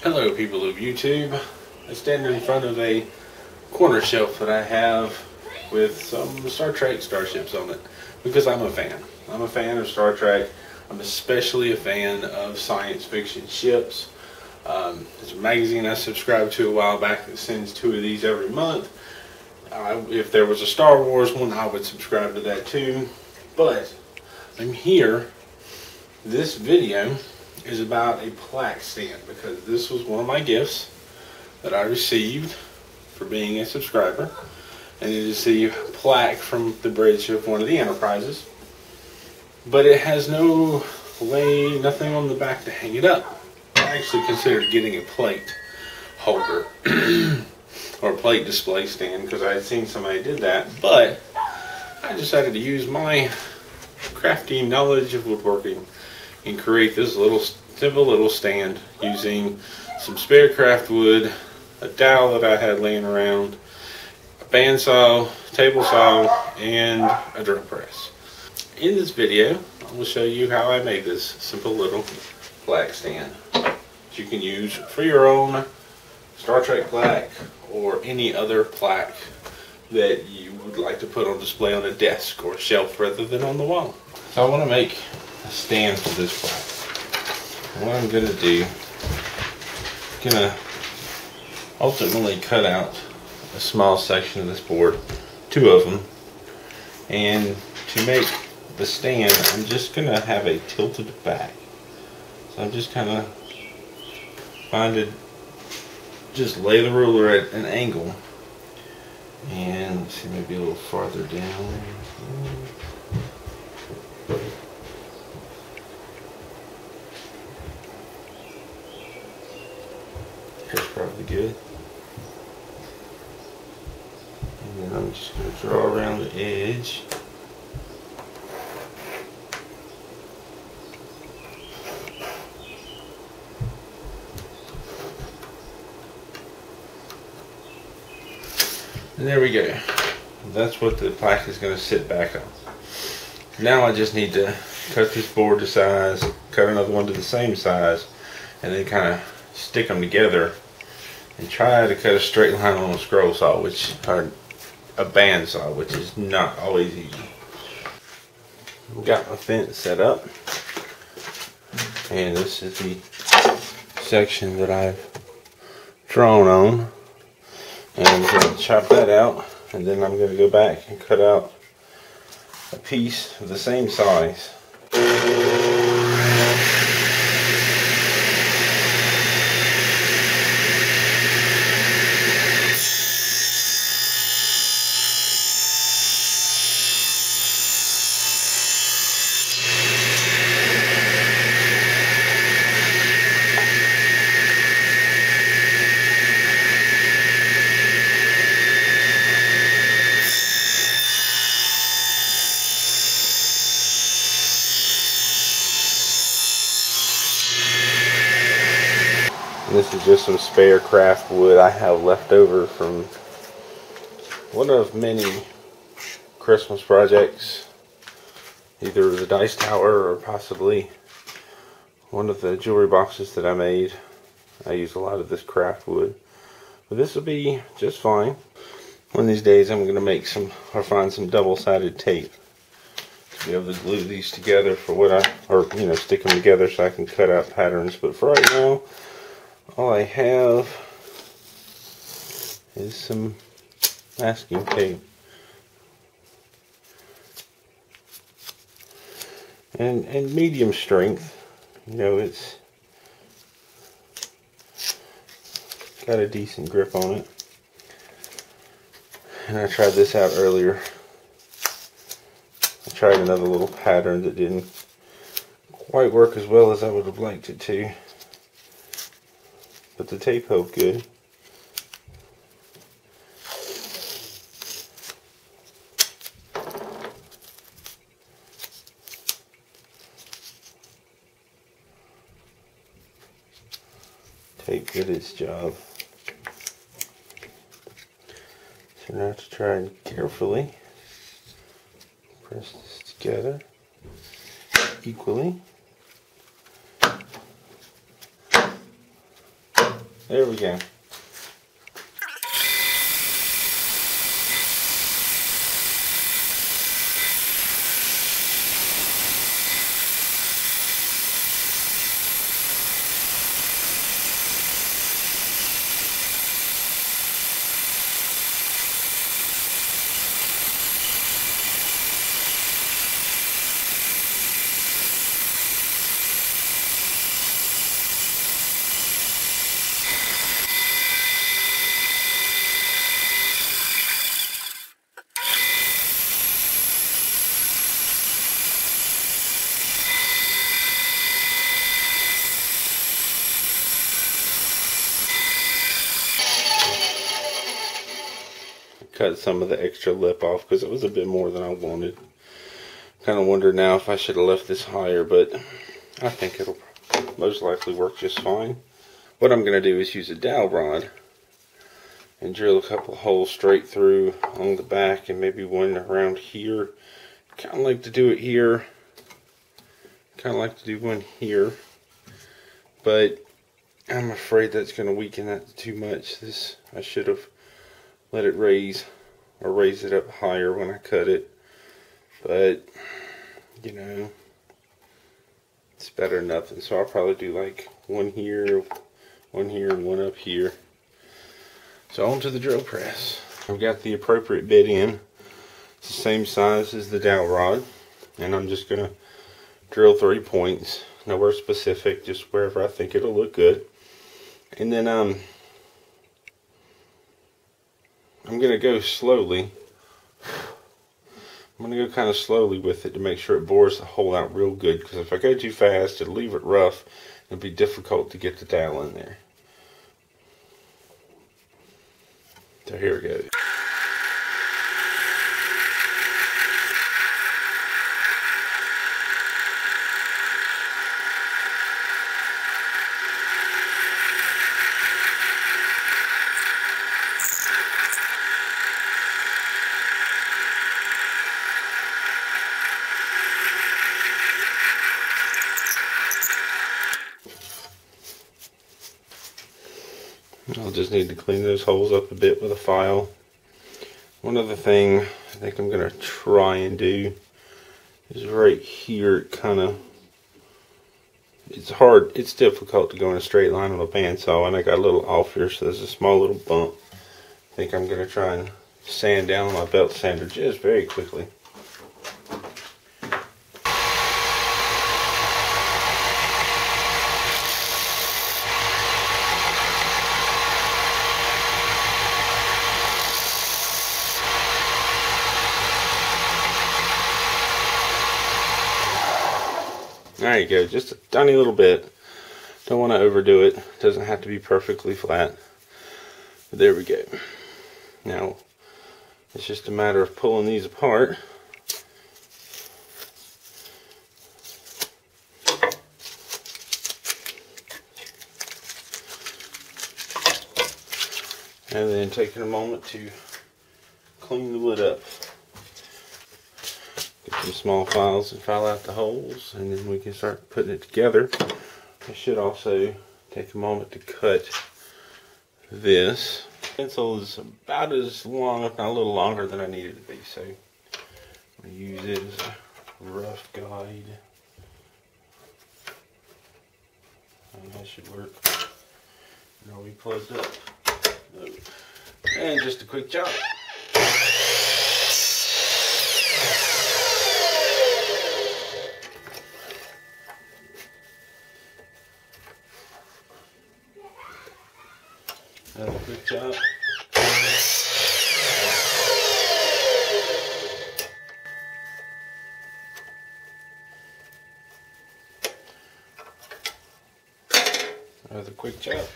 Hello people of YouTube. I stand in front of a corner shelf that I have with some Star Trek starships on it because I'm a fan. I'm a fan of Star Trek. I'm especially a fan of science fiction ships. There's a magazine I subscribed to a while back that sends 2 of these every month. If there was a Star Wars one, I would subscribe to that too. But I'm here. This video is about a plaque stand because this was one of my gifts that I received for being a subscriber, and it is the plaque from the bridge of one of the Enterprises, but it has nothing on the back to hang it up. I actually considered getting a plate holder or a plate display stand because I had seen somebody did that, but I decided to use my crafty knowledge of woodworking and create this simple little stand using some spare craft wood, a dowel that I had laying around, a bandsaw, table saw, and a drill press. In this video, I will show you how I made this simple little plaque stand that you can use for your own Star Trek plaque or any other plaque that you would like to put on display on a desk or shelf rather than on the wall. So I want to make a stand for this plaque. What I'm going to do, I'm going to ultimately cut out a small section of this board, 2 of them, and to make the stand I'm just going to have a tilted back. So I'm just kind of just lay the ruler at an angle, and let's see, maybe a little farther down. That's probably good. And then I'm just going to draw around the edge. And there we go. That's what the plaque is going to sit back on. Now I just need to cut this board to size, cut another one to the same size, and then kind of stick them together and try to cut a straight line on a scroll saw, or a band saw, which is not always easy. Got my fence set up, and this is the section that I've drawn on, and I'm going to chop that out, and then I'm going to go back and cut out a piece of the same size. This is just some spare craft wood I have left over from one of many Christmas projects, either the dice tower or possibly one of the jewelry boxes that I made. I use a lot of this craft wood, but this will be just fine. One of these days I'm going to make find some double-sided tape to be able to glue these together for stick them together so I can cut out patterns. But for right now, all I have is some masking tape and medium strength. It's got a decent grip on it. And I tried this out earlier. I tried another little pattern that didn't quite work as well as I would have liked it to, but the tape held good. Tape did its job. So now to try and carefully press this together equally. There we go. Cut some of the extra lip off because it was a bit more than I wanted. Kind of wonder now if I should have left this higher, but I think it'll most likely work just fine. What I'm going to do is use a dowel rod and drill a couple holes straight through on the back and maybe one around here. Kind of like to do it here. Kind of like to do one here. But I'm afraid that's going to weaken that too much. I should have let it raise or raise it up higher when I cut it. But, you know, it's better than nothing. So I'll probably do like one here, and one up here. So onto the drill press. I've got the appropriate bit in. It's the same size as the dowel rod. And I'm just going to drill 3 points. Nowhere specific, just wherever I think it'll look good. And then I'm going to go slowly. I'm going to go kind of slowly with it to make sure it bores the hole out real good. Because if I go too fast, it'll leave it rough. It'll be difficult to get the dowel in there. So here we go. I'll just need to clean those holes up a bit with a file. One other thing I think I'm going to try and do is right here, it's difficult to go in a straight line on a bandsaw, and I got a little off here, so there's a small little bump. I think I'm going to try and sand down my belt sander just very quickly. There you go, just a tiny little bit. Don't want to overdo it. Doesn't have to be perfectly flat. But there we go. Now, it's just a matter of pulling these apart. And then taking a moment to clean the wood up. Get some small files and file out the holes, and then we can start putting it together. I should also take a moment to cut this. The pencil is about as long, if not a little longer than I need it to be, so I'm going to use it as a rough guide. And that should work. And are we plugged up? No. And just a quick chop. Another quick chop. Another quick chop.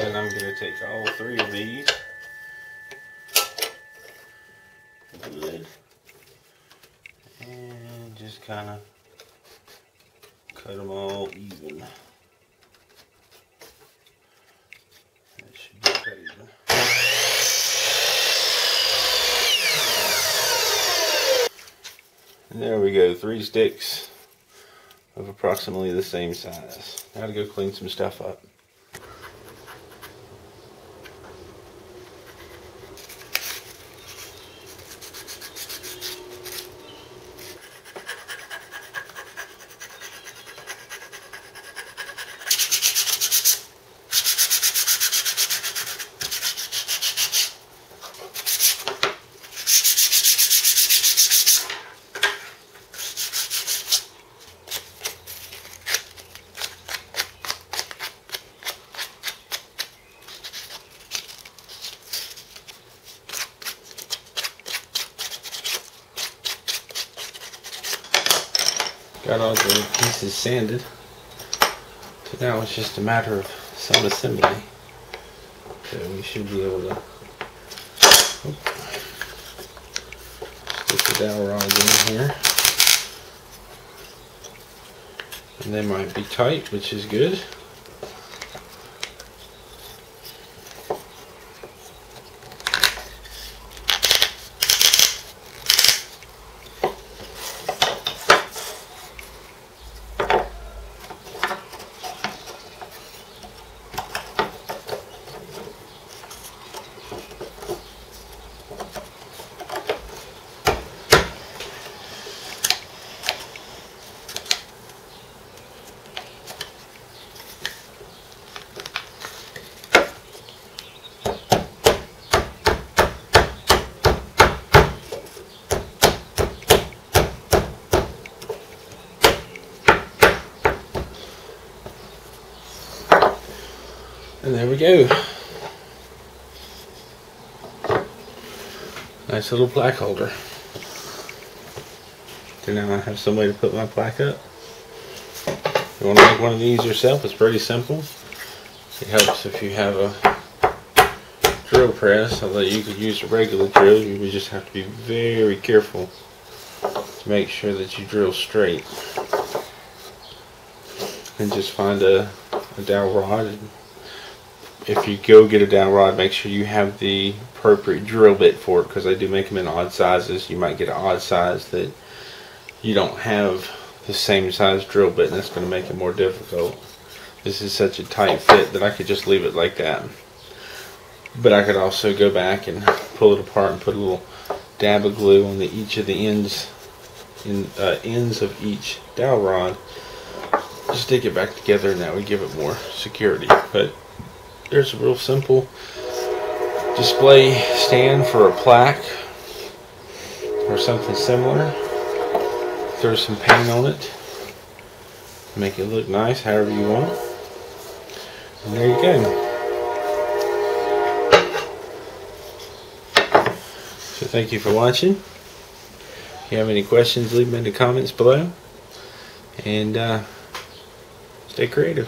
And I'm going to take all 3 of these. Good. And just kind of cut them all even. That should be cut even. And there we go, 3 sticks of approximately the same size. Now to go clean some stuff up. Got all the pieces sanded, so now it's just a matter of some assembly. So we should be able to stick the dowel rods in here, and they might be tight, which is good. And there we go. Nice little plaque holder. So now I have some way to put my plaque up. If you want to make one of these yourself, it's pretty simple. It helps if you have a drill press, although you could use a regular drill. You would just have to be very careful to make sure that you drill straight. And just find a dowel rod. If you go get a dowel rod, make sure you have the appropriate drill bit for it, because they do make them in odd sizes. You might get an odd size that you don't have the same size drill bit, and that's going to make it more difficult. This is such a tight fit that I could just leave it like that. But I could also go back and pull it apart and put a little dab of glue on each of the ends of each dowel rod. Just stick it back together, and that would give it more security. But there's a real simple display stand for a plaque or something similar. Throw some paint on it, make it look nice however you want, and there you go. So thank you for watching. If you have any questions, leave them in the comments below, and stay creative.